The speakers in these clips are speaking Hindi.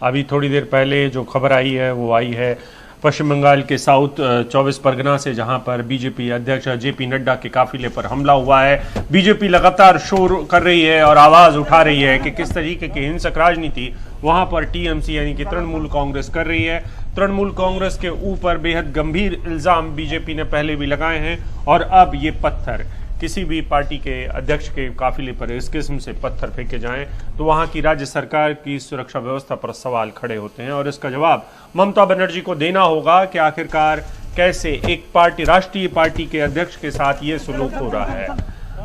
अभी थोड़ी देर पहले जो खबर आई है वो आई है पश्चिम बंगाल के साउथ 24 परगना से, जहां पर बीजेपी अध्यक्ष जेपी नड्डा के काफिले पर हमला हुआ है। बीजेपी लगातार शोर कर रही है और आवाज उठा रही है कि किस तरीके की हिंसक राजनीति वहां पर टीएमसी यानी कि तृणमूल कांग्रेस कर रही है। तृणमूल कांग्रेस के ऊपर बेहद गंभीर इल्जाम बीजेपी ने पहले भी लगाए हैं और अब ये पत्थर किसी भी पार्टी के अध्यक्ष के काफिले पर इस किस्म से पत्थर फेंके जाएं तो वहां की राज्य सरकार की सुरक्षा व्यवस्था पर सवाल खड़े होते हैं और इसका जवाब ममता बनर्जी को देना होगा कि आखिरकार कैसे एक पार्टी, राष्ट्रीय पार्टी के अध्यक्ष के साथ ये सलूक हो रहा है।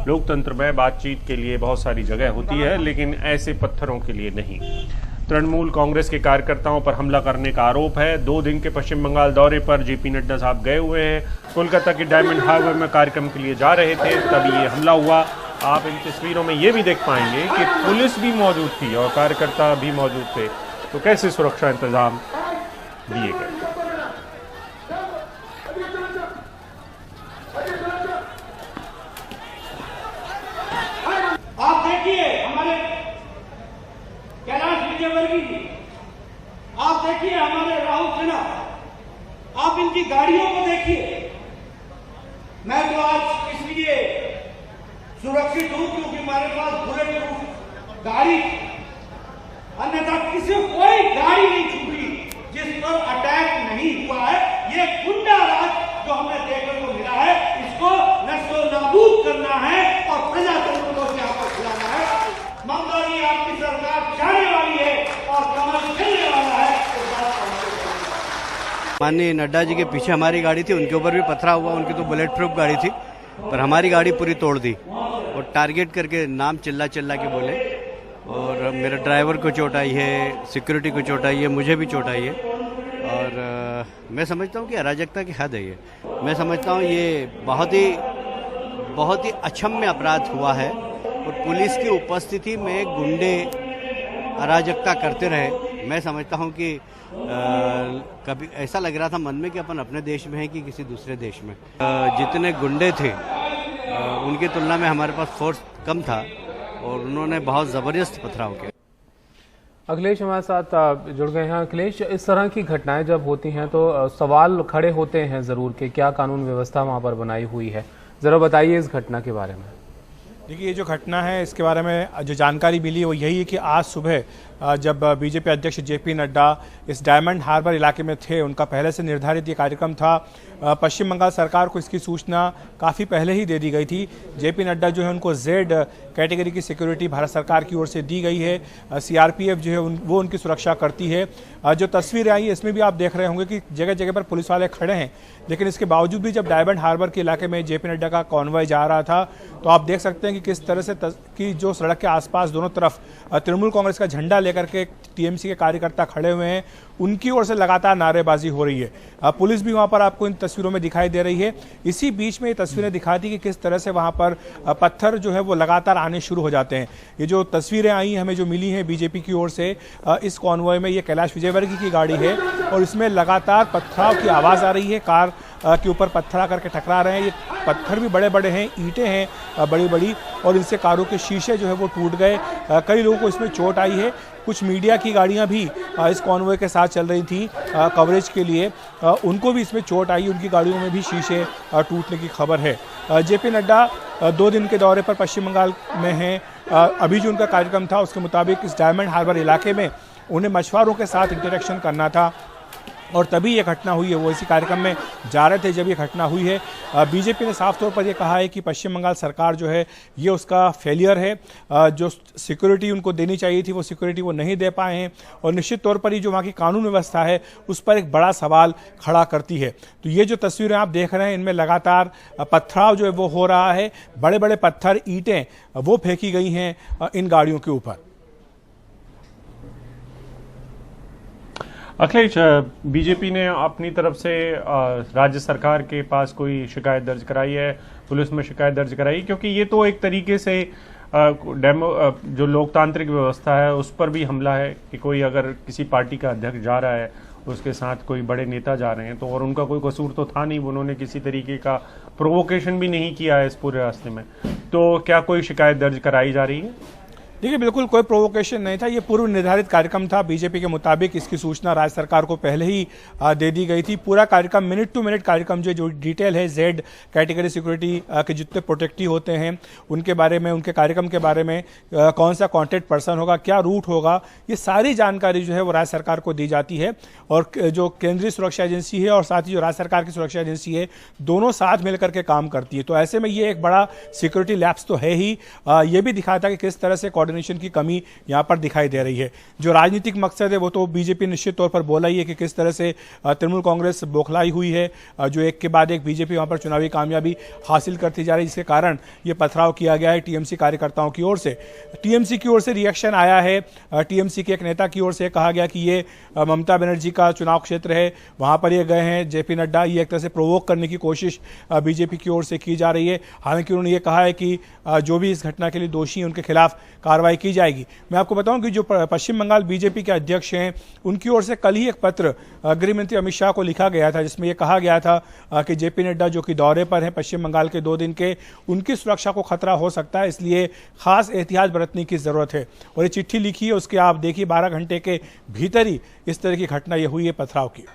लोकतंत्र में बातचीत के लिए बहुत सारी जगह होती है, लेकिन ऐसे पत्थरों के लिए नहीं। तृणमूल कांग्रेस के कार्यकर्ताओं पर हमला करने का आरोप है। 2 दिन के पश्चिम बंगाल दौरे पर जेपी नड्डा साहब गए हुए हैं। कोलकाता के डायमंड हार्बर में कार्यक्रम के लिए जा रहे थे, तभी ये हमला हुआ। आप इन तस्वीरों में ये भी देख पाएंगे कि पुलिस भी मौजूद थी और कार्यकर्ता भी मौजूद थे। तो कैसे सुरक्षा इंतजाम दिए गए। आप देखिए हमारे कैलाश विजयवर्गीय जी, आप देखिए हमारे राहुल सिन्हा, आप इनकी गाड़ियों को देखिए। मैं तो आज इसलिए सुरक्षित हूं क्योंकि हमारे पास बुलेट प्रूफ गाड़ी, अन्यथा किसी कोई गाड़ी नहीं छूटी जिस पर अटैक नहीं हुआ है। ये गुंडा राज जो हमें देखने को मिला है, इसको नस्लो नाबूद करना है और प्रजातंत्र को यहाँ पर खिलाना है। ममता जी, आपकी सरकार जाने वाली है और कमल खेलने वाला है। माननीय नड्डा जी के पीछे हमारी गाड़ी थी, उनके ऊपर भी पथरा हुआ। उनकी तो बुलेट प्रूफ गाड़ी थी, पर हमारी गाड़ी पूरी तोड़ दी और टारगेट करके नाम चिल्ला चिल्ला के बोले। और मेरे ड्राइवर को चोट आई है, सिक्योरिटी को चोट आई है, मुझे भी चोट आई है। और मैं समझता हूँ कि अराजकता की हद है ये। मैं समझता हूँ ये बहुत ही अक्षम्य अपराध हुआ है और पुलिस की उपस्थिति में गुंडे अराजकता करते रहे। मैं समझता हूँ कि कभी ऐसा लग रहा था मन में कि अपन अपने देश में हैं कि किसी दूसरे देश में। जितने गुंडे थे उनकी तुलना में हमारे पास फोर्स कम था और उन्होंने बहुत ज़बरदस्त पथराव किया। अखिलेश हमारे साथ जुड़ गए हैं। अखिलेश, इस तरह की घटनाएं जब होती हैं तो सवाल खड़े होते हैं ज़रूर कि क्या कानून व्यवस्था वहाँ पर बनाई हुई है। ज़रा बताइए इस घटना के बारे में। देखिए, ये जो घटना है इसके बारे में जो जानकारी मिली वो यही है कि आज सुबह जब बीजेपी अध्यक्ष जेपी नड्डा इस डायमंड हार्बर इलाके में थे, उनका पहले से निर्धारित ये कार्यक्रम था। पश्चिम बंगाल सरकार को इसकी सूचना काफ़ी पहले ही दे दी गई थी। जेपी नड्डा जो है उनको जेड कैटेगरी की सिक्योरिटी भारत सरकार की ओर से दी गई है। सीआरपीएफ जो है वो उनकी सुरक्षा करती है। जो तस्वीरें आई इसमें भी आप देख रहे होंगे कि जगह जगह पर पुलिस वाले खड़े हैं, लेकिन इसके बावजूद भी जब डायमंड हार्बर के इलाके में जेपी नड्डा का कॉन्वॉय जा रहा था तो आप देख सकते हैं कि किस तरह से कि जो सड़क के आसपास दोनों तरफ तृणमूल कांग्रेस का झंडा लेकर के टीएमसी के कार्यकर्ता खड़े हुए हैं, उनकी ओर से लगातार नारेबाजी हो रही है। पुलिस भी वहां पर आपको इन तस्वीरों में दिखाई दे रही है। इसी बीच में ये तस्वीरें दिखाती कि किस तरह से वहां पर पत्थर जो है वो लगातार आने शुरू हो जाते हैं। ये जो तस्वीरें आई हमें जो मिली हैं बीजेपी की ओर से, इस कॉन्वॉय में ये कैलाश विजयवर्गीय की गाड़ी है और इसमें लगातार पत्थराव की आवाज़ आ रही है। कार के ऊपर पत्थर आकर के टकरा रहे हैं। ये पत्थर भी बड़े बड़े हैं, ईंटें हैं बड़ी बड़ी, और इनसे कारों के शीशे जो है वो टूट गए। कई लोगों को इसमें चोट आई है। कुछ मीडिया की गाड़ियां भी इस कॉन्वॉय के साथ चल रही थी कवरेज के लिए, उनको भी इसमें चोट आई। उनकी गाड़ियों में भी शीशे टूटने की खबर है। जेपी नड्डा 2 दिन के दौरे पर पश्चिम बंगाल में हैं। अभी जो उनका कार्यक्रम था उसके मुताबिक इस डायमंड हार्बर इलाके में उन्हें मछुआरों के साथ इंटरेक्शन करना था और तभी ये घटना हुई है। वो इसी कार्यक्रम में जा रहे थे जब ये घटना हुई है। बीजेपी ने साफ तौर पर ये कहा है कि पश्चिम बंगाल सरकार जो है ये उसका फेलियर है। जो सिक्योरिटी उनको देनी चाहिए थी वो सिक्योरिटी वो नहीं दे पाए हैं और निश्चित तौर पर ही जो वहाँ की कानून व्यवस्था है उस पर एक बड़ा सवाल खड़ा करती है। तो ये जो तस्वीरें आप देख रहे हैं इनमें लगातार पथराव जो है वो हो रहा है। बड़े बड़े पत्थर, ईंटें वो फेंकी गई हैं इन गाड़ियों के ऊपर। अखिलेश, बीजेपी ने अपनी तरफ से राज्य सरकार के पास कोई शिकायत दर्ज कराई है, पुलिस में शिकायत दर्ज कराई? क्योंकि ये तो एक तरीके से जो लोकतांत्रिक व्यवस्था है उस पर भी हमला है कि कोई अगर किसी पार्टी का अध्यक्ष जा रहा है, उसके साथ कोई बड़े नेता जा रहे हैं तो, और उनका कोई कसूर तो था नहीं, उन्होंने किसी तरीके का प्रोवोकेशन भी नहीं किया है इस पूरे रास्ते में, तो क्या कोई शिकायत दर्ज कराई जा रही है? देखिए, बिल्कुल कोई प्रोवोकेशन नहीं था, ये पूर्व निर्धारित कार्यक्रम था। बीजेपी के मुताबिक इसकी सूचना राज्य सरकार को पहले ही दे दी गई थी। पूरा कार्यक्रम मिनट टू मिनट कार्यक्रम जो डिटेल है, जेड कैटेगरी सिक्योरिटी के जितने प्रोटेक्टिव होते हैं उनके बारे में, उनके कार्यक्रम के बारे में, कौन सा कॉन्टैक्ट पर्सन होगा, क्या रूट होगा, ये सारी जानकारी जो है वो राज्य सरकार को दी जाती है। और जो केंद्रीय सुरक्षा एजेंसी है और साथ ही जो राज्य सरकार की सुरक्षा एजेंसी है, दोनों साथ मिलकर के काम करती है। तो ऐसे में ये एक बड़ा सिक्योरिटी लैप्स तो है ही। ये भी दिखाता है कि किस तरह से कोऑर्डिनेशन की कमी यहां पर दिखाई दे रही है। जो राजनीतिक मकसद है वो तो बीजेपी निश्चित तौर पर बोला ही है कि किस तरह से तृणमूल कांग्रेस बौखलाई हुई है, जो एक के बाद एक बीजेपी वहां पर चुनावी कामयाबी हासिल करती जा रही है, जिसके कारण ये पथराव किया गया है टीएमसी कार्यकर्ताओं की ओर से। टीएमसी की ओर से रिएक्शन आया है। टीएमसी के एक नेता की ओर से कहा गया कि ये ममता बनर्जी का चुनाव क्षेत्र है, वहां पर ये गए हैं जेपी नड्डा, ये एक तरह से प्रोवोक करने की कोशिश बीजेपी की ओर से की जा रही है। हालांकि उन्होंने ये कहा है कि जो भी इस घटना के लिए दोषी हैं उनके खिलाफ कार्रवाई की जाएगी। मैं आपको बताऊं कि जो पश्चिम बंगाल बीजेपी के अध्यक्ष हैं, उनकी ओर से कल ही एक पत्र गृह मंत्री अमित शाह को लिखा गया था, जिसमें यह कहा गया था कि जेपी नड्डा जो कि दौरे पर हैं पश्चिम बंगाल के 2 दिन के, उनकी सुरक्षा को खतरा हो सकता है, इसलिए खास एहतियात बरतने की जरूरत है। और ये चिट्ठी लिखी है, उसके आप देखिए 12 घंटे के भीतर ही इस तरह की घटना ये हुई है पथराव की।